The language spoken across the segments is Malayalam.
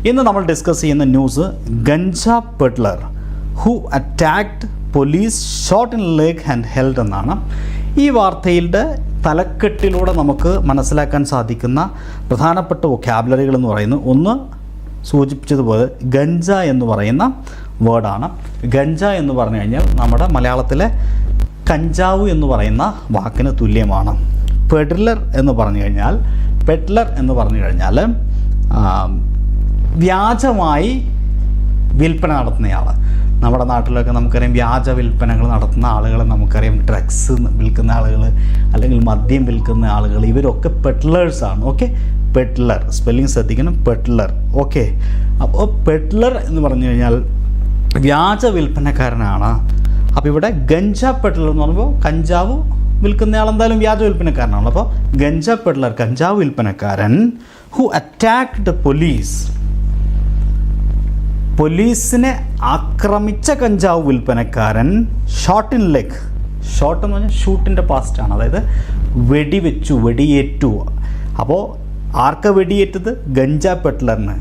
ഇന്ന് നമ്മൾ ഡിസ്കസ് ചെയ്യുന്ന news ganja peddler who attacked police shot in leg and held എന്നാണ്. ഈ വാർത്തയുടെ തലക്കെട്ടിലൂടെ നമുക്ക് മനസ്സിലാക്കാൻ സാധിക്കുന്ന പ്രധാനപ്പെട്ട വൊക്കാബുലറികൾ എന്ന് പറയുന്നത്, ഒന്ന് സൂചിപ്പിച്ചതുപോലെ ഗഞ്ച എന്ന് പറയുന്ന വേർഡാണ്. ഗഞ്ച എന്ന് പറഞ്ഞു കഴിഞ്ഞാൽ നമ്മുടെ മലയാളത്തിലെ കഞ്ചാവ് എന്ന് പറയുന്ന വാക്കിന് തുല്യമാണ്. പെഡ്ലർ എന്ന് പറഞ്ഞു കഴിഞ്ഞാൽ വ്യാജമായി വിൽപ്പന നടത്തുന്നയാൾ. നമ്മുടെ നാട്ടിലൊക്കെ നമുക്കറിയാം വ്യാജ വിൽപ്പനകൾ നടത്തുന്ന ആളുകളെ നമുക്കറിയാം. ഡ്രഗ്സ് വിൽക്കുന്ന ആളുകൾ അല്ലെങ്കിൽ മദ്യം വിൽക്കുന്ന ആളുകൾ, ഇവരൊക്കെ പെഡ്ലേഴ്സാണ്. ഓക്കെ, പെഡ്ലർ സ്പെല്ലിംഗ് ശ്രദ്ധിക്കണം, പെഡ്ലർ. ഓക്കെ, അപ്പോൾ പെഡ്ലർ എന്ന് പറഞ്ഞു കഴിഞ്ഞാൽ വ്യാജ വിൽപ്പനക്കാരനാണ്. അപ്പോൾ ഇവിടെ ഗഞ്ച പെഡ്ലർ എന്ന് പറയുമ്പോൾ കഞ്ചാവ് വിൽക്കുന്നയാൾ എന്തായാലും വ്യാജ വിൽപ്പനക്കാരനാണ്. അപ്പോൾ ഗഞ്ച പെഡ്ലർ കഞ്ചാവ് വിൽപ്പനക്കാരൻ ഹു അറ്റാക്ക്ഡ് പോലീസിനെ ആക്രമിച്ച കഞ്ചാവ് വിൽപ്പനക്കാരൻ ഷോട്ട് ഇൻ ലെഗ്. ഷോട്ട് എന്ന് പറഞ്ഞാൽ ഷൂട്ടിൻ്റെ പാസ്റ്റാണ്, അതായത് വെടിയേറ്റു. അപ്പോൾ ആർക്ക വെടിയേറ്റത്? Ganja പെഡ്ലറിന്.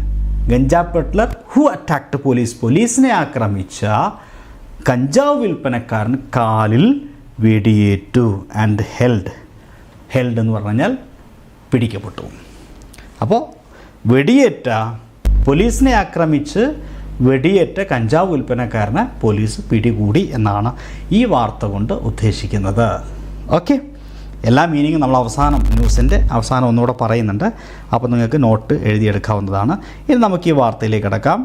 Ganja peddler who attacked പോലീസിനെ ആക്രമിച്ച കഞ്ചാവ് വിൽപ്പനക്കാരൻ കാലിൽ വെടിയേറ്റു. ആൻഡ് ഹെൽഡ് എന്ന് പറഞ്ഞാൽ പിടിക്കപ്പെട്ടു. അപ്പോൾ പോലീസിനെ ആക്രമിച്ച് വെടിയേറ്റ കഞ്ചാവ് വിൽപ്പനക്കാരനെ പോലീസ് പിടികൂടി എന്നാണ് ഈ വാർത്ത കൊണ്ട് ഉദ്ദേശിക്കുന്നത്. ഓക്കെ, എല്ലാ മീനിങ്ങും നമ്മൾ ന്യൂസിൻ്റെ അവസാനം ഒന്നുകൂടെ പറയുന്നുണ്ട്. അപ്പോൾ നിങ്ങൾക്ക് നോട്ട് എഴുതിയെടുക്കാവുന്നതാണ്. ഇനി നമുക്ക് ഈ വാർത്തയിലേക്ക് കിടക്കാം.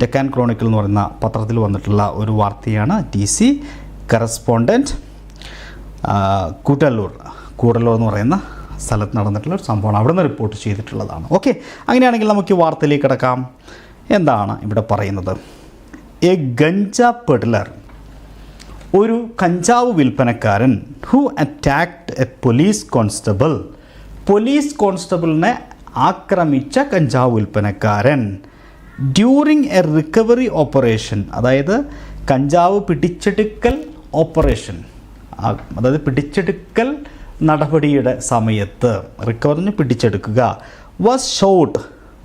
ഡെക്കാൻ ക്രോണിക്കിൾ എന്ന് പറയുന്ന പത്രത്തിൽ വന്നിട്ടുള്ള ഒരു വാർത്തയാണ്. TC കറസ്പോണ്ടൻറ്റ് കൂടല്ലൂർ എന്ന് പറയുന്ന സ്ഥലത്ത് നടന്നിട്ടുള്ള ഒരു സംഭവമാണ്. അവിടെ നിന്ന് റിപ്പോർട്ട് ചെയ്തിട്ടുള്ളതാണ്. ഓക്കെ, അങ്ങനെയാണെങ്കിൽ നമുക്ക് ഈ വാർത്തയിലേക്ക് കിടക്കാം. എന്താണ് ഇവിടെ പറയുന്നത്? എ ഗഞ്ച പെഡ്ലർ, ഒരു കഞ്ചാവ് വിൽപ്പനക്കാരൻ ഹു അറ്റാക്ഡ് എ പോലീസ് കോൺസ്റ്റബിളിനെ ആക്രമിച്ച കഞ്ചാവ് വിൽപ്പനക്കാരൻ ഡ്യൂറിങ് എ റിക്കവറി ഓപ്പറേഷൻ, അതായത് കഞ്ചാവ് പിടിച്ചെടുക്കൽ ഓപ്പറേഷൻ, അതായത് പിടിച്ചെടുക്കൽ നടപടിയുടെ സമയത്ത്, റിക്കവറിന് പിടിച്ചെടുക്കുക, വാസ് ഷോട്ട്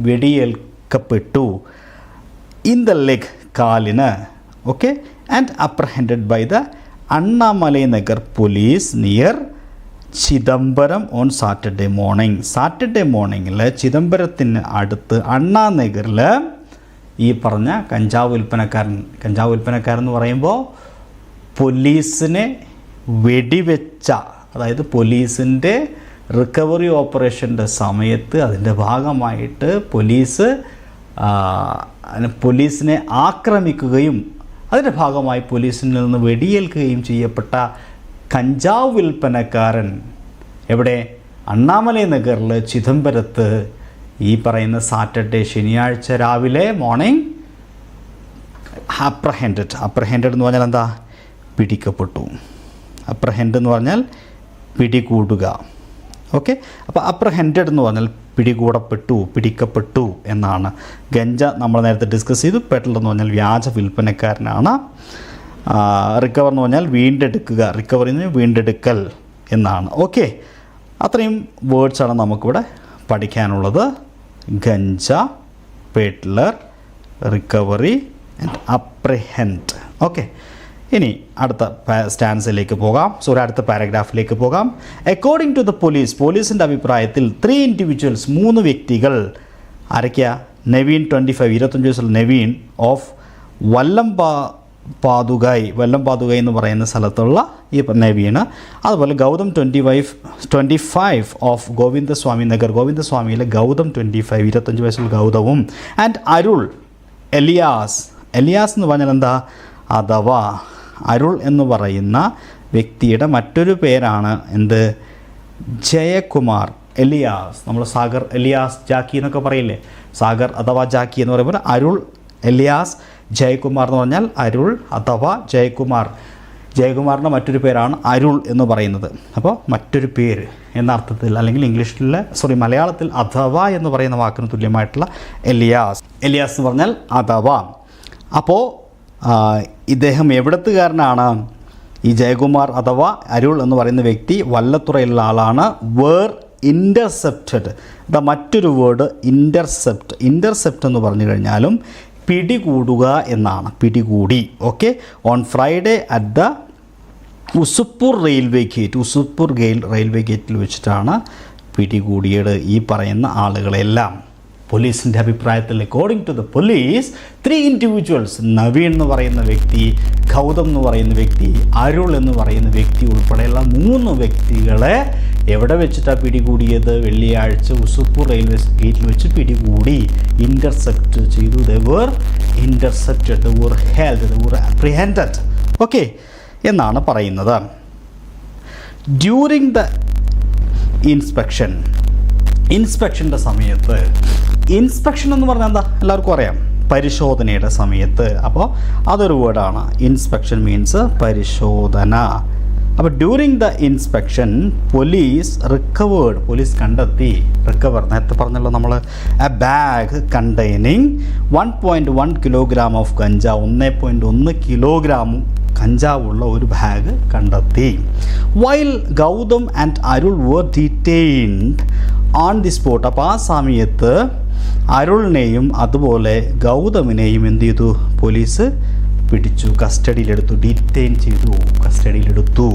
വെടിയേൽക്കപ്പെട്ടു, ഇൻ ദ ലെഗ് കാലിന്. Okay, and apprehended by the Annamalai Nagar police near Chidambaram on Saturday മോർണിംഗിൽ ചിദംബരത്തിന് അടുത്ത് അണ്ണാനഗറിൽ ഈ പറഞ്ഞ കഞ്ചാവ് വിൽപ്പനക്കാരൻ എന്ന് പറയുമ്പോൾ പോലീസിനെ വെടിവെച്ച, അതായത് പോലീസിൻ്റെ റിക്കവറി ഓപ്പറേഷൻ്റെ സമയത്ത് അതിൻ്റെ ഭാഗമായിട്ട് പോലീസിനെ ആക്രമിക്കുകയും അതിൻ്റെ ഭാഗമായി പോലീസിൽ നിന്ന് വെടിയേൽക്കുകയും ചെയ്യപ്പെട്ട കഞ്ചാവ് വിൽപ്പനക്കാരൻ എവിടെ? അണ്ണാമലൈ നഗറിൽ ചിദംബരത്ത് ഈ പറയുന്ന സാറ്റർഡേ ശനിയാഴ്ച രാവിലെ മോർണിംഗ് അപ്രഹെൻഡഡ് എന്ന് പറഞ്ഞാൽ എന്താ? പിടിക്കപ്പെട്ടു. അപ്രഹെൻഡ് എന്ന് പറഞ്ഞാൽ പിടികൂടുക. ഓക്കെ, അപ്പോൾ അപ്രഹെൻഡഡ് എന്ന് പറഞ്ഞാൽ പിടിക്കപ്പെട്ടു എന്നാണ്. ഗഞ്ച നമ്മൾ നേരത്തെ ഡിസ്കസ് ചെയ്തു. പെഡ്ലർ എന്ന് പറഞ്ഞാൽ വ്യാജ വിൽപ്പനക്കാരനാണ്. റിക്കവർ എന്ന് പറഞ്ഞാൽ റിക്കവറി എന്ന് പറഞ്ഞാൽ വീണ്ടെടുക്കൽ എന്നാണ്. ഓക്കെ, അത്രയും വേർഡ്സാണ് നമുക്കിവിടെ പഠിക്കാനുള്ളത്. Ganja, peddler, recovery and apprehend. Okay, ഇനി അടുത്ത സ്റ്റാൻസിലേക്ക് പോകാം. അടുത്ത പാരഗ്രാഫിലേക്ക് പോകാം. അക്കോർഡിംഗ് ടു ദ പോലീസിൻ്റെ അഭിപ്രായത്തിൽ 3 ഇൻഡിവിജ്വൽസ്, 3 വ്യക്തികൾ, ആരൊക്കെയാ? നവീൻ 25, 25 വയസ്സുള്ള നവീൻ ഓഫ് വല്ലംപാതുകൈ എന്ന് പറയുന്ന സ്ഥലത്തുള്ള ഈ നവീന്, അതുപോലെ ഗൗതം 25 ഓഫ് ഗോവിന്ദസ്വാമി നഗർ, ഗോവിന്ദസ്വാമിയിലെ ഗൗതം 25, 25 വയസ്സുള്ള ഗൗതവും, ആൻഡ് അരുൾ എലിയാസ് എന്ന് പറഞ്ഞാൽ എന്താ? അഥവാ അരുൾ എന്ന് പറയുന്ന വ്യക്തിയുടെ മറ്റൊരു പേരാണ് എന്ത്? ജയകുമാർ എലിയാസ്. നമ്മൾ സാഗർ എലിയാസ് ജാക്കി എന്നൊക്കെ പറയില്ലേ? സാഗർ അഥവാ ജാക്കി എന്ന് പറയുമ്പോൾ അരുൾ എലിയാസ് ജയകുമാർ എന്ന് പറഞ്ഞാൽ അരുൾ അഥവാ ജയകുമാറിൻ്റെ മറ്റൊരു പേരാണ് അരുൾ എന്ന് പറയുന്നത്. അപ്പോൾ മറ്റൊരു പേര് എന്ന അർത്ഥത്തിൽ, അല്ലെങ്കിൽ മലയാളത്തിൽ അഥവാ എന്ന് പറയുന്ന വാക്കിന് തുല്യമായിട്ടുള്ള എലിയാസ് എന്ന് പറഞ്ഞാൽ അഥവാ. അപ്പോൾ ഇദ്ദേഹം എവിടത്തുകാരനാണ്? ഈ ജയകുമാർ അഥവാ അരുൾ എന്ന് പറയുന്ന വ്യക്തി വല്ലത്തുറയിലുള്ള ആളാണ്. Were intercepted. മറ്റൊരു വേർഡ് ഇൻ്റർസെപ്റ്റ് എന്ന് പറഞ്ഞു കഴിഞ്ഞാലും പിടികൂടുക എന്നാണ്, പിടികൂടി. Okay, on Friday at the Usuppur railway ഗേറ്റിൽ വെച്ചിട്ടാണ് പിടികൂടിയത് ഈ പറയുന്ന ആളുകളെല്ലാം. പോലീസിൻ്റെ അഭിപ്രായത്തിൽ according to the police 3 individuals, Naveen എന്ന് പറയുന്ന വ്യക്തി, ഗൗതം എന്ന് പറയുന്ന വ്യക്തി, അരുൾ എന്ന് പറയുന്ന വ്യക്തി ഉൾപ്പെടെയുള്ള 3 വ്യക്തികളെ എവിടെ വെച്ചിട്ടാണ് പിടികൂടിയത്? വെള്ളിയാഴ്ച ഉസുപ്പൂർ റെയിൽവേ ഗേറ്റിൽ വെച്ച് പിടികൂടി, ഇൻ്റർസെപ്റ്റ് ചെയ്തു. they were intercepted, they were held, they were apprehended. Okay എന്നാണ് പറയുന്നത്. ഡ്യൂറിങ് ദ ഇൻസ്പെക്ഷൻ്റെ സമയത്ത്, ഇൻസ്പെക്ഷൻ എന്ന് പറഞ്ഞാൽ എന്താ എല്ലാവർക്കും അറിയാം, പരിശോധനയുടെ സമയത്ത്. അപ്പോൾ അതൊരു വേർഡാണ്. ഇൻസ്പെക്ഷൻ മീൻസ് പരിശോധന. അപ്പോൾ ഡ്യൂറിങ് ദ ഇൻസ്പെക്ഷൻ പോലീസ് കണ്ടെത്തി, നേരത്തെ പറഞ്ഞല്ലോ നമ്മൾ, a bag containing 1.1 kilogram of ganja, 1.1 kilogram കഞ്ചാവുള്ള ഒരു ബാഗ് കണ്ടെത്തി. While Gautham and Arul were detained on the spot. അപ്പോൾ ആ സമയത്ത് അരുളിനെയും അതുപോലെ ഗൗതമിനെയും എന്ത് ചെയ്തു? പോലീസ് പിടിച്ചു, കസ്റ്റഡിയിലെടുത്തു, ഡീറ്റെയിൻ ചെയ്തു, കസ്റ്റഡിയിലെടുത്തു.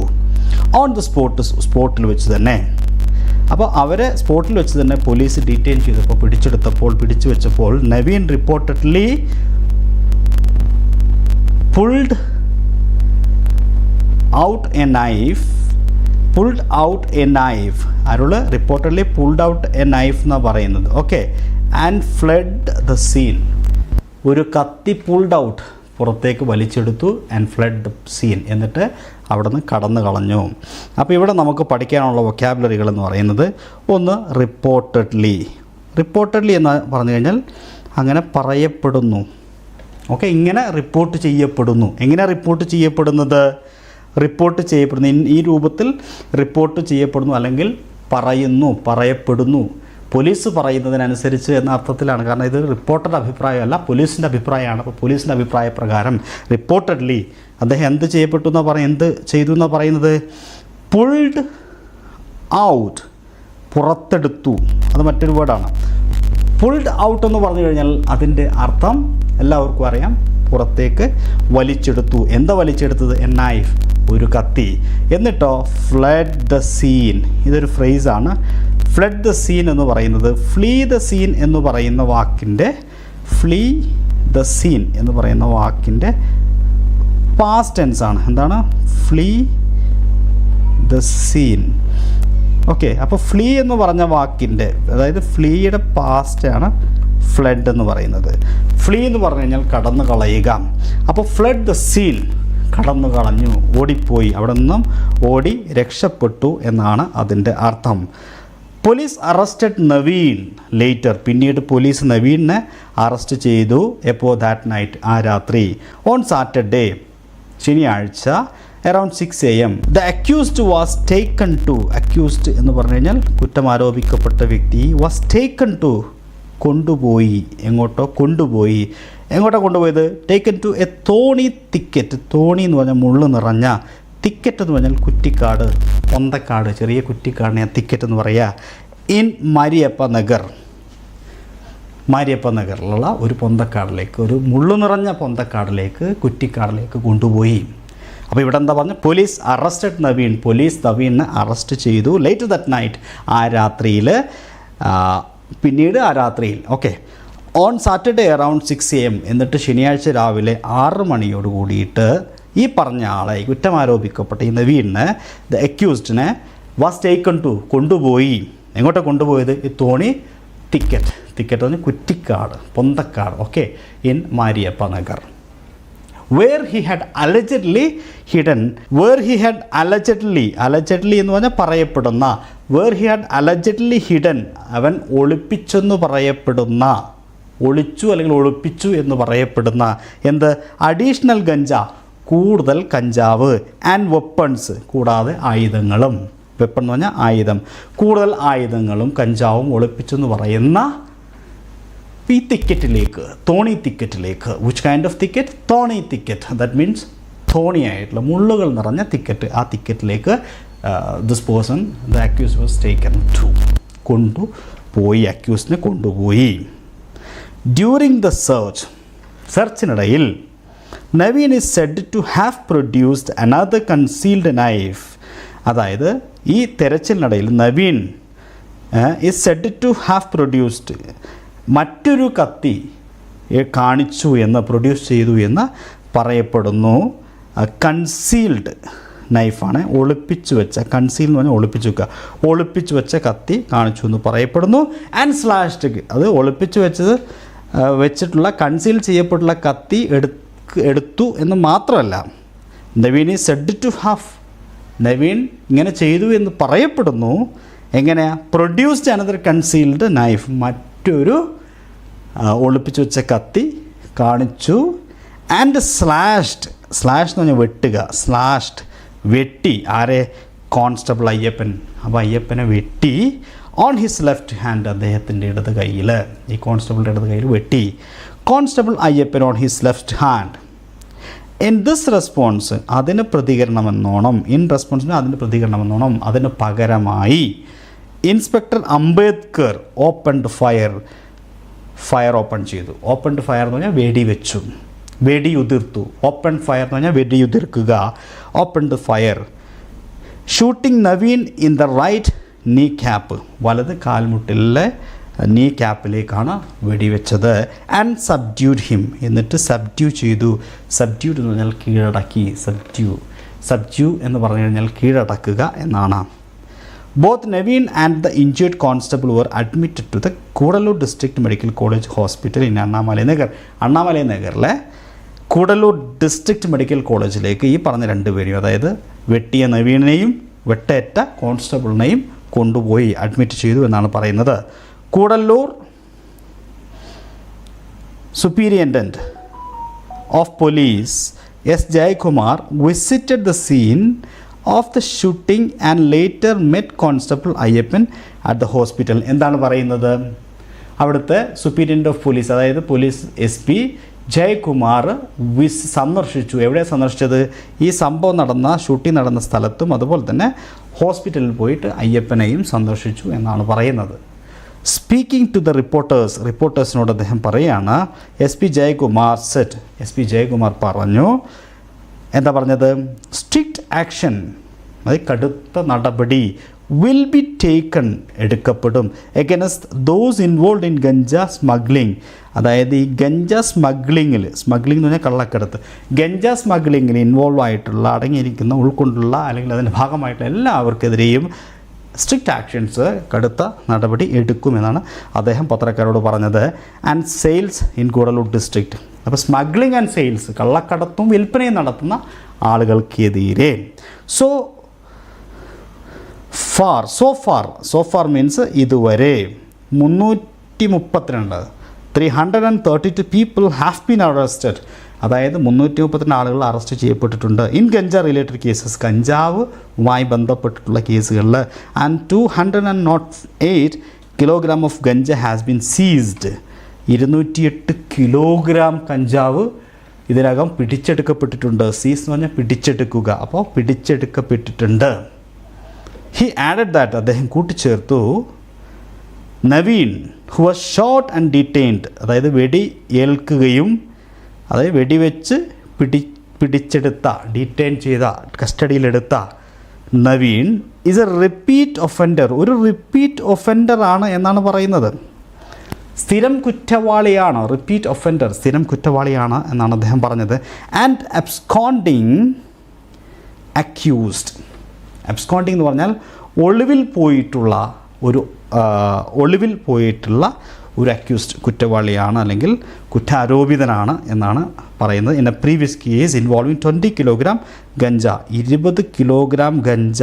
ഓൺ ദ സ്പോട്ടിൽ വെച്ച് തന്നെ. അപ്പോൾ അവരെ സ്പോട്ടിൽ വെച്ച് തന്നെ പോലീസ് ഡീറ്റെയിൻ ചെയ്തപ്പോൾ, പിടിച്ചു വെച്ചപ്പോൾ Naveen reportedly pulled out a knife. Arul reportedly pulled out a knife എന്നാണ് പറയുന്നത്. Okay, and fled the scene. ഒരു കത്തി പുൾഡ് ഔട്ട്, പുറത്തേക്ക് വലിച്ചെടുത്തു, ആൻഡ് ഫ്ലഡ് ദ സീൻ, എന്നിട്ട് അവിടെ നിന്ന് കടന്നു കളഞ്ഞു. അപ്പോൾ ഇവിടെ നമുക്ക് പഠിക്കാനുള്ള വൊക്കാബുലറികൾ എന്ന് പറയുന്നത്, ഒന്ന് റിപ്പോർട്ടഡ്ലി എന്ന് പറഞ്ഞു കഴിഞ്ഞാൽ അങ്ങനെ പറയപ്പെടുന്നു. ഓക്കെ, ഇങ്ങനെ റിപ്പോർട്ട് ചെയ്യപ്പെടുന്നു. എങ്ങനെ റിപ്പോർട്ട് ചെയ്യപ്പെടുന്നത്? ഈ രൂപത്തിൽ റിപ്പോർട്ട് ചെയ്യപ്പെടുന്നു, അല്ലെങ്കിൽ പറയപ്പെടുന്നു. പോലീസ് പറയുന്നതിനനുസരിച്ച് എന്ന അർത്ഥത്തിലാണ്. കാരണം ഇത് റിപ്പോർട്ടറുടെ അഭിപ്രായമല്ല, പോലീസിൻ്റെ അഭിപ്രായമാണ്. അപ്പോൾ പോലീസിൻ്റെ അഭിപ്രായ പ്രകാരം റിപ്പോർട്ടഡ്ലി അദ്ദേഹം എന്ത് ചെയ്തു എന്നാണ് പറയുന്നത്? പുൾഡ് ഔട്ട്, പുറത്തെടുത്തു. അത് മറ്റൊരു വേർഡാണ്. പുൾഡ് ഔട്ട് എന്ന് പറഞ്ഞു കഴിഞ്ഞാൽ അതിൻ്റെ അർത്ഥം എല്ലാവർക്കും അറിയാം, പുറത്തേക്ക് വലിച്ചെടുത്തു. എന്താ വലിച്ചെടുത്തത്? എ നൈഫ്, ഒരു കത്തി. എന്നിട്ടോ ഫ്ലഡ് ദ സീൻ, ഇതൊരു ഫ്രേസാണ്. ഫ്ലഡ് ദ സീൻ എന്ന് പറയുന്നത് ഫ്ലീ ദ സീൻ എന്ന് പറയുന്ന വാക്കിൻ്റെ പാസ്റ്റ് ടെൻസ് ആണ്. എന്താണ്? Flee the scene. ഓക്കെ, അപ്പോൾ ഫ്ലീ എന്ന് പറഞ്ഞ വാക്കിൻ്റെ, അതായത് ഫ്ലീയുടെ പാസ്റ്റാണ് ഫ്ലഡ് എന്ന് പറയുന്നത്. ഫ്ലീ എന്ന് പറഞ്ഞു കഴിഞ്ഞാൽ കടന്നു കളയുക. അപ്പോൾ ഫ്ലഡ് ദ സീൻ, കടന്നു കളഞ്ഞു, ഓടിപ്പോയി, അവിടെ നിന്നും ഓടി രക്ഷപ്പെട്ടു എന്നാണ് അതിൻ്റെ അർത്ഥം. പോലീസ് അറസ്റ്റഡ് നവീൻ ലേറ്റർ, പിന്നീട് പോലീസ് നവീനെ അറസ്റ്റ് ചെയ്തു. എപ്പോൾ? ദാറ്റ് നൈറ്റ്, ആ രാത്രി. ഓൺ സാറ്റർഡേ, ശനിയാഴ്ച, around 6 AM. The accused was taken to, accused എന്ന് പറഞ്ഞു കഴിഞ്ഞാൽ കുറ്റം ആരോപിക്കപ്പെട്ട വ്യക്തി, വാസ് ടേക്കൺ ടു, കൊണ്ടുപോയി. എങ്ങോട്ടാണ് കൊണ്ടുപോയത്? ടേക്കൻ ടു എ തോണി തിക്കറ്റ്. തോണി എന്ന് പറഞ്ഞാൽ മുള്ളു നിറഞ്ഞ, തിക്കറ്റ് എന്ന് പറഞ്ഞാൽ കുറ്റിക്കാട്, പൊന്തക്കാട്, ചെറിയ കുറ്റിക്കാടിനെ തിക്കറ്റ് എന്ന് പറയുക. ഇൻ മാരിയപ്പ നഗറിലുള്ള ഒരു പൊന്തക്കാടിലേക്ക്, ഒരു മുള്ളു നിറഞ്ഞ പൊന്തക്കാടിലേക്ക്, കുറ്റിക്കാടിലേക്ക് കൊണ്ടുപോയി. അപ്പോൾ ഇവിടെ എന്താ പറഞ്ഞത്? പോലീസ് അറസ്റ്റഡ് നവീൻ, പോലീസ് നവീനെ അറസ്റ്റ് ചെയ്തു. ലേറ്റർ ദാറ്റ് നൈറ്റ്, ആ രാത്രിയിൽ, പിന്നീട് ആ രാത്രിയിൽ. Okay, on Saturday around 6 AM. എന്നിട്ട് ശനിയാഴ്ച രാവിലെ 6 മണിയോട് കൂടിയിട്ട് ഈ പറഞ്ഞ ആളെ, കുറ്റം ആരോപിക്കപ്പെട്ട ഈ നവീനെ, ദ അക്യൂസ്ഡിനെ, വാസ് ടേക്കൺ ടു, കൊണ്ടുപോയി. എങ്ങോട്ടാണ് കൊണ്ടുപോയത്? ഈ തോണി തിക്കറ്റ് എന്ന് കുറ്റിക്കാട്, പൊന്തക്കാട്. Okay, in Mariappa Nagar. where he had allegedly hidden എന്ന് പറഞ്ഞാൽ പറയപ്പെടുന്ന, where he had allegedly hidden, അവൻ ഒളിപ്പിച്ചെന്ന് പറയപ്പെടുന്ന, ഒളിച്ചു അല്ലെങ്കിൽ ഒളിപ്പിച്ചു എന്ന് പറയപ്പെടുന്ന എന്ത്? അഡീഷണൽ ഗഞ്ച, കൂടുതൽ കഞ്ചാവ്, ആൻഡ് വെപ്പൺസ്, കൂടാതെ ആയുധങ്ങളും. വെപ്പൺ എന്ന് പറഞ്ഞാൽ ആയുധം. കൂടുതൽ ആയുധങ്ങളും കഞ്ചാവും ഒളിപ്പിച്ചെന്ന് പറയുന്ന ഈ തിക്കറ്റിലേക്ക്, തോണി തിക്കറ്റിലേക്ക്. Which kind of thicket? Thorny thicket. That means തോണിയായിട്ടുള്ള മുള്ളുകൾ നിറഞ്ഞ തിക്കറ്റ്. ആ തിക്കറ്റിലേക്ക് this person, the accused was taken to. കൊണ്ടുപോയി, അക്യൂസ്ഡിനെ കൊണ്ടുപോയി. ഡ്യൂറിങ് ദ സെർച്ചിനിടയിൽ Naveen is said to have produced another concealed knife. അതായത് ഈ തെരച്ചിലിനിടയിൽ Naveen is said to have produced മറ്റൊരു കത്തി കാണിച്ചു എന്ന്, പ്രൊഡ്യൂസ് ചെയ്തു എന്ന് പറയപ്പെടുന്നു. കൺസീൽഡ് നൈഫാണ്, ഒളിപ്പിച്ചു വെച്ച, കൺസീൽ എന്ന് പറഞ്ഞാൽ ഒളിപ്പിച്ചു വെക്കുക, ഒളിപ്പിച്ചു വെച്ച കത്തി കാണിച്ചു എന്ന് പറയപ്പെടുന്നു. ആൻഡ് സ്ലാഷ്ഡ്, അത് ഒളിപ്പിച്ചു വെച്ചിട്ടുള്ള കൺസീൽ ചെയ്യപ്പെട്ടുള്ള കത്തി എടുത്തു എന്ന് മാത്രമല്ല, Naveen is said to have, Naveen ഇങ്ങനെ ചെയ്തു എന്ന് പറയപ്പെടുന്നു. എങ്ങനെയാണ്? പ്രൊഡ്യൂസ്ഡ് അനദർ കൺസീൽഡ് നൈഫ്, മറ്റൊരു ഒളിപ്പിച്ചു വെച്ച കത്തി കാണിച്ചു. ആൻഡ് സ്ലാഷ്ഡ് എന്ന് പറഞ്ഞാൽ വെട്ടുക, സ്ലാഷ്ഡ് വെട്ടി, ആരെ? കോൺസ്റ്റബിൾ അയ്യപ്പൻ. അപ്പോൾ അയ്യപ്പനെ വെട്ടി. ഓൺ ഹിസ് ലെഫ്റ്റ് ഹാൻഡ്, അദ്ദേഹത്തിൻ്റെ ഇടത് കയ്യിൽ, ഈ കോൺസ്റ്റബിളിൻ്റെ ഇടത് കയ്യിൽ വെട്ടി. Constable Ayyappan on his left hand. In this response, അതിന് പ്രതികരണമെന്നോണം, ഇൻ റെസ്പോൺസിന് അതിന് പ്രതികരണമെന്നോണം, അതിന് പകരമായി inspector Ambedkar opened fire open ചെയ്തു. ഓപ്പൺഡ് ഫയർ എന്ന് പറഞ്ഞാൽ വെടിവെച്ചു, വെടിയുതിർത്തു. ഓപ്പൺ ഫയർ എന്ന് പറഞ്ഞാൽ വെടിയുതിർക്കുക. Opened fire. Shooting Naveen in the right knee cap, വലത് കാൽമുട്ടിലെ നീ ക്യാപ്പിലേക്കാണ് വെടിവെച്ചത്. ആൻഡ് സബ്ഡ്യൂഡ് ഹിം, എന്നിട്ട് സബ്ഡ്യൂ ചെയ്തു. സബ്ഡ്യൂഡ് എന്ന് പറഞ്ഞാൽ കീഴടക്കി. സബ്ഡ്യൂ എന്ന് പറഞ്ഞു കഴിഞ്ഞാൽ കീഴടക്കുക എന്നാണ്. Both Naveen and the injured constable were admitted to the Cuddalore district medical college hospital in Annamalai നഗറിലെ കൂടല്ലൂർ ഡിസ്ട്രിക്ട് മെഡിക്കൽ കോളേജിലേക്ക് ഈ പറഞ്ഞ രണ്ടുപേരെയും, അതായത് വെട്ടിയ നവീനെയും വെട്ടേറ്റ കോൺസ്റ്റബിളിനെയും കൊണ്ടുപോയി അഡ്മിറ്റ് ചെയ്തു എന്നാണ് പറയുന്നത്. Cuddalore superintendent of police S Jayakumar visited the scene of the shooting and later met constable Ayyappan at the hospital. എന്താണ് പറയുന്നത്? അവിടുത്തെ സുപ്പീരിയൻറ്റ് ഓഫ് പോലീസ്, അതായത് പോലീസ് SP ജയകുമാർ സന്ദർശിച്ചു. എവിടെയാണ് സന്ദർശിച്ചത്? ഈ സംഭവം നടന്ന, ഷൂട്ടിംഗ് നടന്ന സ്ഥലത്തും അതുപോലെ തന്നെ ഹോസ്പിറ്റലിൽ പോയിട്ട് അയ്യപ്പനെയും സന്ദർശിച്ചു എന്നാണ് പറയുന്നത്. സ്പീക്കിംഗ് ടു ദ റിപ്പോർട്ടേഴ്സിനോട് അദ്ദേഹം പറയുകയാണ്. SP ജയകുമാർ പറഞ്ഞു, എന്താ പറഞ്ഞത്? സ്ട്രിക്റ്റ് ആക്ഷൻ, അതായത് കടുത്ത നടപടി, വിൽ ബി ടേക്കൺ, എടുക്കപ്പെടും, against those involve in ganja smuggling. അതായത് ഈ ഗഞ്ച സ്മഗ്ലിംഗ് എന്ന് പറഞ്ഞാൽ കള്ളക്കടത്ത്, ഗഞ്ച സ്മഗ്ലിങ്ങിൽ ഇൻവോൾവ് ആയിട്ടുള്ള, അടങ്ങിയിരിക്കുന്ന, ഉൾക്കൊണ്ടുള്ള അല്ലെങ്കിൽ അതിൻ്റെ ഭാഗമായിട്ടുള്ള എല്ലാവർക്കെതിരെയും സ്ട്രിക്റ്റ് ആക്ഷൻസ്, കടുത്ത നടപടി എടുക്കുമെന്നാണ് അദ്ദേഹം പത്രക്കാരോട് പറഞ്ഞത്. And sales in Cuddalore district, അപ്പോൾ സ്മഗ്ലിംഗ് ആൻഡ് സെയിൽസ്, കള്ളക്കടത്തും വിൽപ്പനയും നടത്തുന്ന ആളുകൾക്കെതിരെ. സോ ഫാർ മീൻസ് ഇതുവരെ 332 പീപ്പിൾ ഹാവ് ബീൻ അറസ്റ്റഡ്, അതായത് 332 ആളുകൾ അറസ്റ്റ് ചെയ്യപ്പെട്ടിട്ടുണ്ട്. ഇൻ ഗഞ്ച റിലേറ്റഡ് കേസസ്, കഞ്ചാവുമായി ബന്ധപ്പെട്ടിട്ടുള്ള കേസുകളിൽ. And 208 kilogram of ganja has been ceased, 208 kilogram കഞ്ചാവ് ഇതിനകം പിടിച്ചെടുക്കപ്പെട്ടിട്ടുണ്ട്. സീസ് എന്ന് പറഞ്ഞാൽ പിടിച്ചെടുക്കുക, അപ്പോൾ പിടിച്ചെടുക്കപ്പെട്ടിട്ടുണ്ട്. ഹി ആഡഡ് ദാറ്റ്, അദ്ദേഹം കൂട്ടിച്ചേർത്തു, Naveen who was shot and detained, അതായത് വെടി ഏൽക്കുകയും അതായത് വെടിവെച്ച് പിടിച്ചെടുത്ത, ഡിറ്റെയിൻ ചെയ്ത, കസ്റ്റഡിയിലെടുത്ത Naveen is a repeat offender, ഒരു റിപ്പീറ്റ് ഒഫൻഡർ ആണ് എന്നാണ് പറയുന്നത്. സ്ഥിരം കുറ്റവാളിയാണ്, റിപ്പീറ്റ് ഒഫൻഡർ, സ്ഥിരം കുറ്റവാളിയാണ് എന്നാണ് അദ്ദേഹം പറഞ്ഞത്. ആൻഡ് അബ്സ്കോണ്ടിങ് അക്യൂസ്ഡ്, അബ്സ്കോണ്ടിങ് എന്ന് പറഞ്ഞാൽ ഒളിവിൽ പോയിട്ടുള്ള ഒരു അക്യൂസ്ഡ്, കുറ്റവാളിയാണ് അല്ലെങ്കിൽ കുറ്റാരോപിതനാണ് എന്നാണ് പറയുന്നത്. In A previous case involving 20 kilogram ganja, 20 kilogram ganja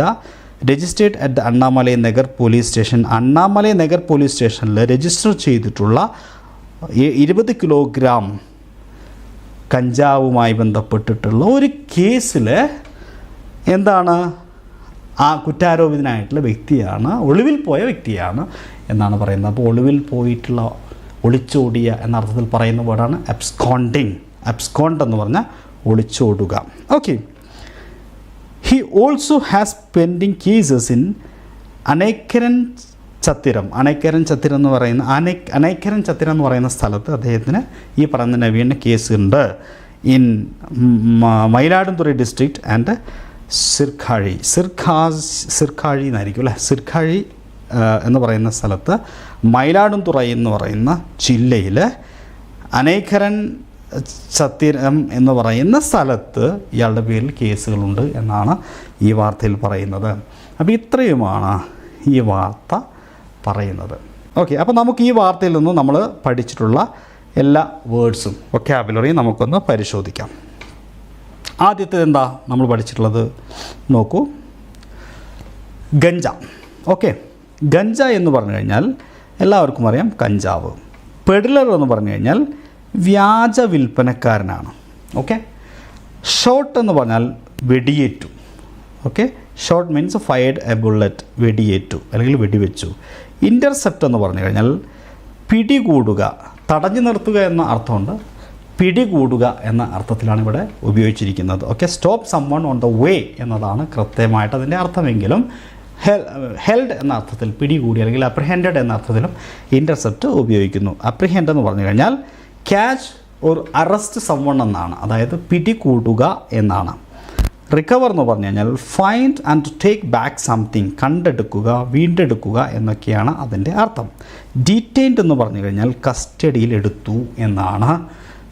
registered at the Annamalai Nagar police station, Annamalai Nagar police സ്റ്റേഷനിൽ രജിസ്റ്റർ ചെയ്തിട്ടുള്ള 20 കിലോഗ്രാം കഞ്ചാവുമായി ബന്ധപ്പെട്ടിട്ടുള്ള ഒരു കേസിൽ എന്താണ്, ആ കുറ്റാരോപിതനായിട്ടുള്ള വ്യക്തിയാണ്, ഒളിവിൽ പോയ വ്യക്തിയാണ് എന്നാണ് പറയുന്നത്. അപ്പോൾ ഒളിവിൽ പോയിട്ടുള്ള, ഒളിച്ചോടിയ എന്ന അർത്ഥത്തിൽ പറയുന്ന വേർഡാണ് അബ്സ്കോണ്ടിങ്. അബ്സ്കോണ്ട് എന്ന് പറഞ്ഞാൽ ഒളിച്ചോടുക. Okay. He also has pending cases in Anaikaran Chatram, Anaikaran Chatram എന്ന് പറയുന്ന അണൈക്കരൻ ചത്തിരം എന്ന് പറയുന്ന സ്ഥലത്ത് അദ്ദേഹത്തിന് ഈ പറയുന്ന നവീന കേസുണ്ട്. ഇൻ മയിലാടുംതുറൈ ഡിസ്ട്രിക്റ്റ് ആൻഡ് സിർഖാഴി എന്നായിരിക്കും അല്ലേ, സിർഖാഴി എന്ന് പറയുന്ന സ്ഥലത്ത് മയിലാടുംതുറൈ എന്ന് പറയുന്ന ജില്ലയിൽ അനൈക്കരൻ ചത്തിരം എന്ന് പറയുന്ന സ്ഥലത്ത് ഇയാളുടെ പേരിൽ കേസുകളുണ്ട് എന്നാണ് ഈ വാർത്തയിൽ പറയുന്നത്. അപ്പോൾ ഇത്രയുമാണ് ഈ വാർത്ത പറയുന്നത്. ഓക്കെ, അപ്പോൾ നമുക്ക് ഈ വാർത്തയിൽ നിന്ന് നമ്മൾ പഠിച്ചിട്ടുള്ള എല്ലാ വേർഡ്സും വൊക്കാബുലറിയും നമുക്കൊന്ന് പരിശോധിക്കാം. ആദ്യത്തേത് എന്താ നമ്മൾ പഠിച്ചിട്ടുള്ളത് നോക്കൂ, ഗഞ്ച. ഓക്കെ, ഗഞ്ച എന്ന് പറഞ്ഞു കഴിഞ്ഞാൽ എല്ലാവർക്കും അറിയാം കഞ്ചാവ്. പെഡ്ലർ എന്ന് പറഞ്ഞു കഴിഞ്ഞാൽ വ്യാജ വിൽപ്പനക്കാരനാണ്. ഓക്കെ, ഷോട്ട് എന്ന് പറഞ്ഞാൽ വെടിയേറ്റു. Okay, shot means fired A bullet, വെടിയേറ്റു അല്ലെങ്കിൽ വെടിവെച്ചു. ഇൻ്റർസെപ്റ്റ് എന്ന് പറഞ്ഞു കഴിഞ്ഞാൽ പിടികൂടുക, തടഞ്ഞു നിർത്തുക എന്ന അർത്ഥമുണ്ട്, പിടികൂടുക എന്ന അർത്ഥത്തിലാണ് ഇവിടെ ഉപയോഗിച്ചിരിക്കുന്നത്. Okay, stop summon on the way എന്നതാണ് കൃത്യമായിട്ട് അതിൻ്റെ അർത്ഥമെങ്കിലും ഹെൽഡ് എന്ന അർത്ഥത്തിൽ പിടികൂടി അല്ലെങ്കിൽ അപ്രിഹെൻഡഡ് എന്ന അർത്ഥത്തിലും ഇൻ്റർസെപ്റ്റ് ഉപയോഗിക്കുന്നു. അപ്രിഹെൻഡ് എന്ന് പറഞ്ഞു കഴിഞ്ഞാൽ ക്യാച്ച് ഓർ അറസ്റ്റ് സമ്മൺ എന്നാണ്, അതായത് പിടികൂടുക എന്നാണ്. റിക്കവർ എന്ന് പറഞ്ഞു കഴിഞ്ഞാൽ find and take back something, കണ്ടെടുക്കുക, വീണ്ടെടുക്കുക എന്നൊക്കെയാണ് അതിൻ്റെ അർത്ഥം. ഡീറ്റെയിൻഡ് എന്ന് പറഞ്ഞു കഴിഞ്ഞാൽ കസ്റ്റഡിയിൽ എടുത്തു എന്നാണ്.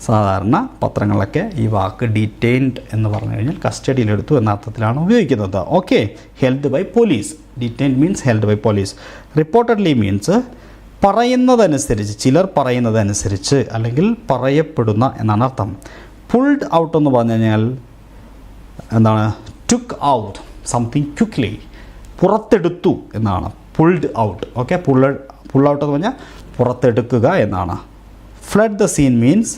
സാധാരണ പത്രങ്ങളിലൊക്കെ ഈ വാക്ക് ഡീറ്റെയിൻഡ് എന്ന് പറഞ്ഞു കഴിഞ്ഞാൽ കസ്റ്റഡിയിലെടുത്തു എന്ന അർത്ഥത്തിലാണ് ഉപയോഗിക്കുന്നത്. Okay, held by police, detained means held by police. Reportedly means പറയുന്നതനുസരിച്ച്, ചിലർ പറയുന്നതനുസരിച്ച് അല്ലെങ്കിൽ പറയപ്പെടുന്ന എന്നാണ് അർത്ഥം. പുൾഡ് ഔട്ട് എന്ന് പറഞ്ഞു കഴിഞ്ഞാൽ എന്താണ്, ടുക്ക് ഔട്ട് സംതിങ് ക്വിക്ക്ലി, പുറത്തെടുത്തു എന്നാണ് pulled out. Okay, pull out എന്ന് പറഞ്ഞാൽ പുറത്തെടുക്കുക എന്നാണ്. Fled the scene means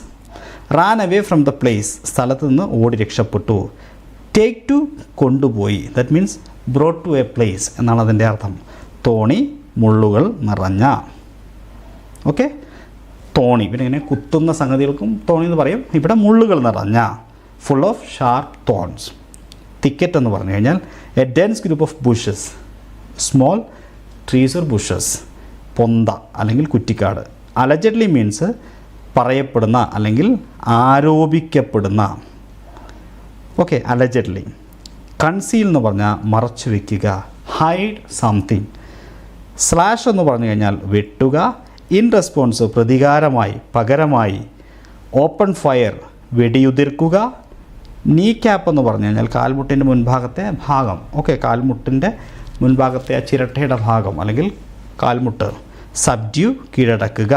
ran away from the place, സ്ഥലത്ത് നിന്ന് ഓടി രക്ഷപ്പെട്ടു. ടേക്ക് ടു കൊണ്ടുപോയി, that means brought to a place എന്നാണ് അതിൻ്റെ അർത്ഥം. തോണി മുള്ളുകൾ നിറഞ്ഞ. ഓക്കെ, തോണി പിന്നെ ഇങ്ങനെ കുത്തുന്ന സംഗതികൾക്കും തോണി എന്ന് പറയും. ഇവിടെ മുള്ളുകൾ നിറഞ്ഞ, full of sharp thorns. Thicket എന്ന് പറഞ്ഞു കഴിഞ്ഞാൽ a dense group of bushes, small trees or bushes, പൊന്ത അല്ലെങ്കിൽ കുറ്റിക്കാട്. അലജഡ്ലി മീൻസ് പറയപ്പെടുന്ന അല്ലെങ്കിൽ ആരോപിക്കപ്പെടുന്ന. ഓക്കെ, അലജഡ്ലി. കൺസീൽ എന്ന് പറഞ്ഞാൽ മറച്ചു വയ്ക്കുക, ഹൈഡ് സംതിങ്. സ്ലാഷ് എന്ന് പറഞ്ഞു കഴിഞ്ഞാൽ വെട്ടുക. ഇൻ റെസ്പോൺസ് പ്രതികാരമായി, പകരമായി. ഓപ്പൺ ഫയർ വെടിയുതിർക്കുക. നീ ക്യാപ്പ് എന്ന് പറഞ്ഞു കഴിഞ്ഞാൽ കാൽമുട്ടിൻ്റെ മുൻഭാഗത്തെ ഭാഗം. ഓക്കെ, കാൽമുട്ടിൻ്റെ മുൻഭാഗത്തെ ആ ചിരട്ടയുടെ ഭാഗം അല്ലെങ്കിൽ കാൽമുട്ട്. സബ്ഡ്യൂ കീഴടക്കുക.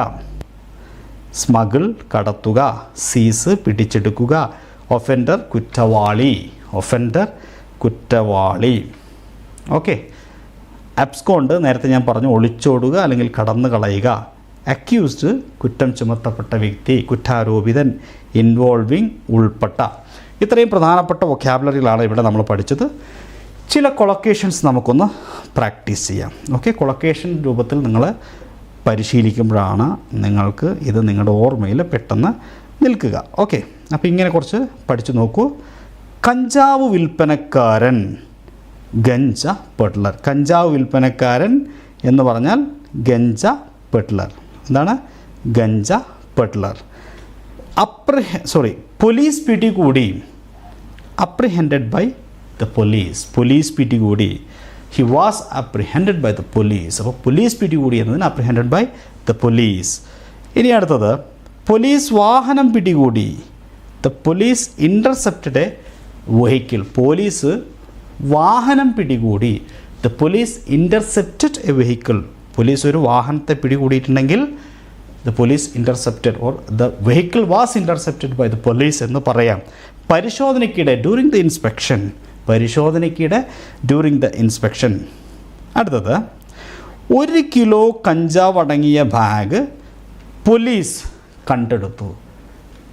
സ്മഗിൾ കടത്തുക. സീസ് പിടിച്ചെടുക്കുക. ഒഫൻഡർ കുറ്റവാളി, ഒഫൻഡർ കുറ്റവാളി. ഓക്കെ, അബ്സ്കോണ്ട് നേരത്തെ ഞാൻ പറഞ്ഞു ഒളിച്ചോടുക അല്ലെങ്കിൽ കടന്നു കളയുക. അക്യൂസ്ഡ് കുറ്റം ചുമത്തപ്പെട്ട വ്യക്തി, കുറ്റാരോപിതൻ. ഇൻവോൾവിങ് ഉൾപ്പെട്ട. ഇത്രയും പ്രധാനപ്പെട്ട വൊക്കാബുലറികളാണ് ഇവിടെ നമ്മൾ പഠിച്ചത്. ചില കൊളൊക്കേഷൻസ് നമുക്കൊന്ന് പ്രാക്ടീസ് ചെയ്യാം. ഓക്കെ, കൊളൊക്കേഷൻ രൂപത്തിൽ നിങ്ങൾ പരിശീലിക്കുമ്പോഴാണ് നിങ്ങൾക്ക് ഇത് നിങ്ങളുടെ ഓർമ്മയിൽ പെട്ടെന്ന് നിൽക്കുക. ഓക്കെ, അപ്പോൾ ഇങ്ങനെ കുറച്ച് പഠിച്ചു നോക്കൂ. കഞ്ചാവ് വിൽപ്പനക്കാരൻ, ഗഞ്ച പെഡ്ലർ. കഞ്ചാവ് വിൽപ്പനക്കാരൻ എന്ന് പറഞ്ഞാൽ ഗഞ്ച പെഡ്ലർ. എന്താണ് ഗഞ്ച പെഡ്ലർ? പോലീസ് പിടികൂടി. Apprehended by the police, police പിടികൂടി. He was apprehended by the police. അപ്പോൾ പോലീസ് പിടികൂടി എന്നതിന് അപ്രിഹെൻഡഡ് ബൈ ദ പോലീസ്. ഇനി അടുത്തത് പോലീസ് വാഹനം പിടികൂടി. The police intercepted a vehicle. Police വാഹനം പിടികൂടി. The police intercepted a vehicle. Police ഒരു വാഹനത്തെ പിടികൂടിയിട്ടുണ്ടെങ്കിൽ the police intercepted or the vehicle was intercepted by the police എന്ന് പറയാം. പരിശോധനയ്ക്കിടെ ഡ്യൂറിങ് ദ ഇൻസ്പെക്ഷൻ. പരിശോധനയ്ക്കിടെ ഡ്യൂറിങ് ദ ഇൻസ്പെക്ഷൻ. അടുത്തത് 1 കിലോ കഞ്ചാവ് അടങ്ങിയ ബാഗ് പോലീസ് കണ്ടെടുത്തു.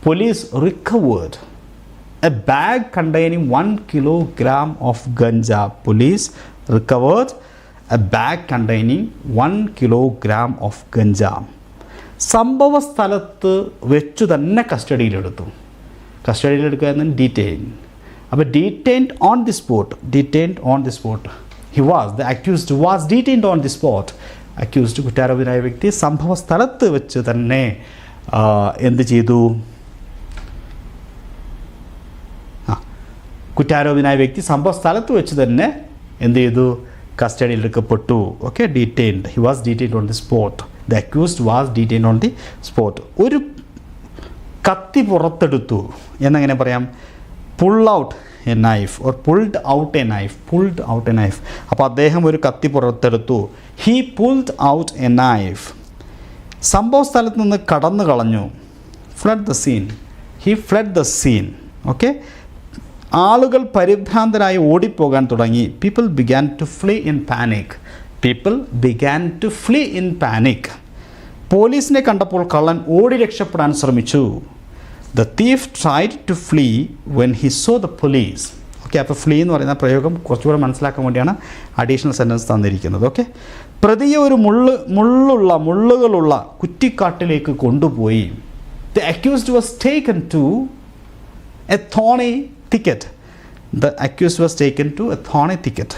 Police recovered a bag containing 1 kilogram of ganja. Police recovered a bag containing 1 kilogram of ganja. സംഭവ സ്ഥലത്ത് വെച്ചു തന്നെ കസ്റ്റഡിയിലെടുത്തു. കസ്റ്റഡിയിലെടുക്കുക എന്ന് ഡീറ്റെയിൻ. അപ്പോൾ detained on the spot. Detained on the spot. The accused was detained on the spot accused കുറ്റാരോപിതനായ വ്യക്തി സംഭവ സ്ഥലത്ത് വെച്ച് തന്നെ എന്ത് ചെയ്തു? കുറ്റാരോപിതനായ വ്യക്തി സംഭവ സ്ഥലത്ത് വെച്ച് തന്നെ എന്ത് ചെയ്തു? കസ്റ്റഡിയിൽ എടുക്കപ്പെട്ടു. Okay, detained. He was detained on the spot. The accused was detained on the spot. ഒരു കത്തി പുറത്തെടുത്തു എന്നെങ്ങനെ പറയാം? Pull out a knife or pulled out a knife. Pulled out a knife. അപ്പോൾ അദ്ദേഹം ഒരു കത്തി പുറത്തെടുത്തു. He pulled out a knife. സംഭവ സ്ഥലത്ത് നിന്ന് കടന്നു കളഞ്ഞു. Fled the scene. He fled the scene. Okay, ആളുകൾ പരിഭ്രാന്തരായി ഓടിപ്പോകാൻ തുടങ്ങി. People began to flee in panic. People began to flee in panic. പോലീസിനെ കണ്ടപ്പോൾ കള്ളൻ ഓടി രക്ഷപ്പെടാൻ ശ്രമിച്ചു. The thief tried to flee when he saw the police. Okay, അപ്പോൾ ഫ്ലീ എന്ന് പറയുന്ന പ്രയോഗം കുറച്ചുകൂടെ മനസ്സിലാക്കാൻ വേണ്ടിയാണ് അഡീഷണൽ സെൻറ്റൻസ് തന്നിരിക്കുന്നത്. ഓക്കെ, പ്രതിയെ ഒരു മുള്ളുകളുള്ള കുറ്റിക്കാട്ടിലേക്ക് കൊണ്ടുപോയി. The accused was taken to a thorny thicket. The accused was taken to a thorny thicket.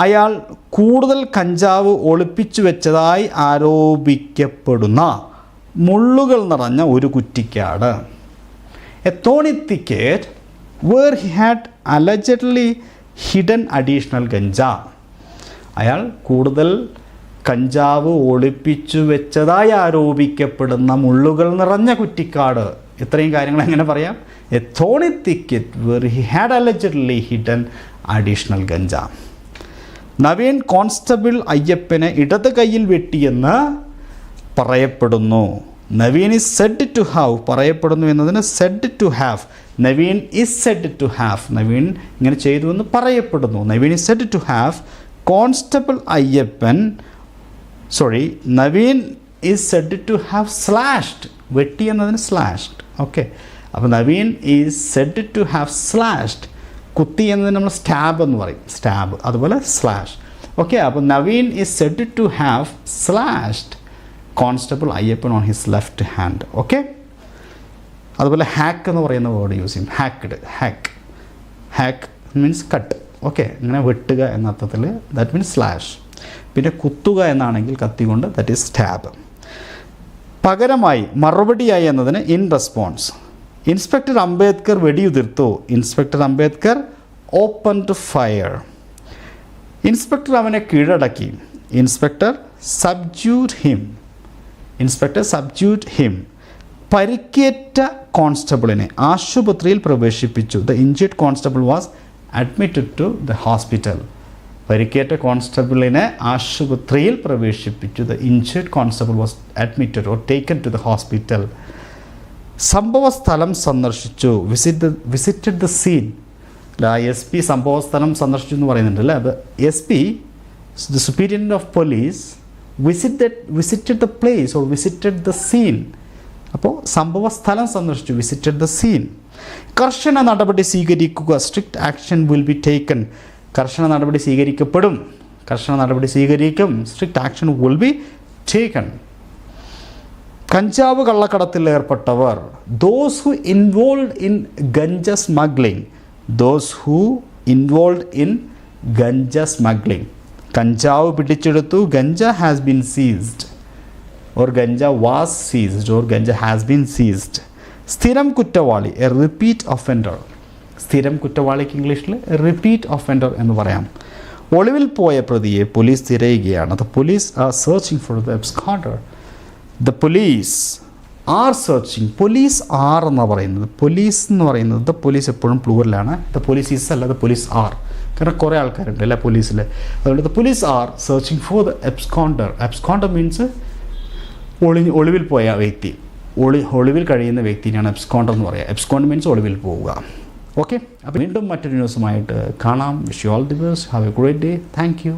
അയാൾ കൂടുതൽ കഞ്ചാവ് ഒളിപ്പിച്ചു വെച്ചതായി ആരോപിക്കപ്പെടുന്ന മുള്ളുകൾ നിറഞ്ഞ ഒരു കുറ്റിക്കാട്. A thorny thicket where he had allegedly hidden additional ganja. അയാൾ കൂടുതൽ കഞ്ചാവ് ഒളിപ്പിച്ചു വെച്ചതായി ആരോപിക്കപ്പെടുന്ന മുള്ളുകൾ നിറഞ്ഞ കുറ്റിക്കാട്. ഇത്രയും കാര്യങ്ങൾ എങ്ങനെ പറയാം? A thorny thicket where he had allegedly hidden additional ganja. Naveen constable അയ്യപ്പനെ ഇടത് കൈയിൽ വെട്ടിയെന്ന് പറയപ്പെടുന്നു. Naveen is said to have. പറയപ്പെടുന്നു എന്നതിന് said to have. Naveen is said to have. Naveen ഇങ്ങനെ ചെയ്തു എന്ന് പറയപ്പെടുന്നു. Naveen is said to have constable Ayyappan Naveen is said to have slashed. വെട്ടി എന്നതിന് സ്ലാഷ്ഡ്. ഓക്കെ, അപ്പോൾ Naveen is said to have slashed. കുത്തി എന്നതിന് നമ്മൾ സ്റ്റാബ് എന്ന് പറയും. സ്റ്റാബ്, അതുപോലെ സ്ലാഷ്. ഓക്കെ, അപ്പോൾ Naveen is said to have slashed constable Ayyappan on his left hand. Okay, അതുപോലെ ഹാക്ക് എന്ന് പറയുന്ന വേർഡ് യൂസ് ചെയ്യും. Hacked. Hack means cut. Okay, ഇങ്ങനെ വെട്ടുക എന്ന അർത്ഥത്തിൽ ദാറ്റ് മീൻസ് സ്ലാഷ്. പിന്നെ കുത്തുക എന്നാണെങ്കിൽ കത്തി കൊണ്ട്, ദാറ്റ് ഈസ് സ്റ്റാബ്. പകരമായി, മറുപടിയായി എന്നതിന് ഇൻ റെസ്പോൺസ്. ഇൻസ്പെക്ടർ അംബേദ്കർ വെടിയുതിർത്തു. Inspector Ambedkar open to fire. Inspector അവനെ കീഴടക്കി. Inspector subdued him. പരിക്കേറ്റ കോൺസ്റ്റബിളിനെ ആശുപത്രിയിൽ പ്രവേശിപ്പിച്ചു. The injured constable was admitted to the hospital. പരിക്കേറ്റ കോൺസ്റ്റബിളിനെ ആശുപത്രിയിൽ പ്രവേശിപ്പിച്ചു. The injured constable was admitted or taken to the hospital. സംഭവ സ്ഥലം സന്ദർശിച്ചു. Visited the scene. S P സംഭവ സ്ഥലം സന്ദർശിച്ചു എന്ന് പറയുന്നുണ്ട് അല്ലേ? അത് S P, the superior of police, visited the place or visited the scene. അപ്പോൾ സംഭവ സ്ഥലം സന്ദർശിച്ചു. Visited the scene. കർശന നടപടി സ്വീകരിക്കുക. Strict action will be taken. കർശന നടപടി സ്വീകരിക്കപ്പെടും. Strict action will be taken. കഞ്ചാവ് കള്ളക്കടത്തിൽ ഏർപ്പെട്ടവർ. Those who involve in ganja smuggling. കഞ്ചാവ് പിടിച്ചെടുത്തു. Ganja has been seized or ganja was seized or ganja has been seized. സ്ഥിരം കുറ്റവാളി. A repeat offender. സ്ഥിരം കുറ്റവാളിക്ക് ഇംഗ്ലീഷിൽ റിപ്പീറ്റ് ഒഫൻഡർ എന്ന് പറയാം. ഒളിവിൽ പോയ പ്രതിയെ പോലീസ് തിരയുകയാണ്. The police are searching for the absconder. The police are searching. Police are എന്നാണ് പറയുന്നത്. പോലീസ് എന്ന് പറയുന്നത് ദ പോലീസ് എപ്പോഴും പ്ലൂറലാണ്. ദ പോലീസ് ഈസ് അല്ല, ദ പോലീസ് ആർ. കാരണം കുറേ ആൾക്കാരുണ്ട് അല്ലേ പോലീസിൽ. അതുകൊണ്ട് the police are searching for the absconder. Absconder means ഒളിവിൽ പോയ വ്യക്തി. ഒളിവിൽ കഴിയുന്ന വ്യക്തിനെയാണ് അബ്സ്കോണ്ടർ എന്ന് പറയുക. അബ്സ്കോണ്ടർ മീൻസ് ഒളിവിൽ പോവുക. ഓക്കെ, അപ്പോൾ വീണ്ടും മറ്റൊരു ന്യൂസുമായിട്ട് കാണാം. Wish you all the best. Have A great day. Thank you.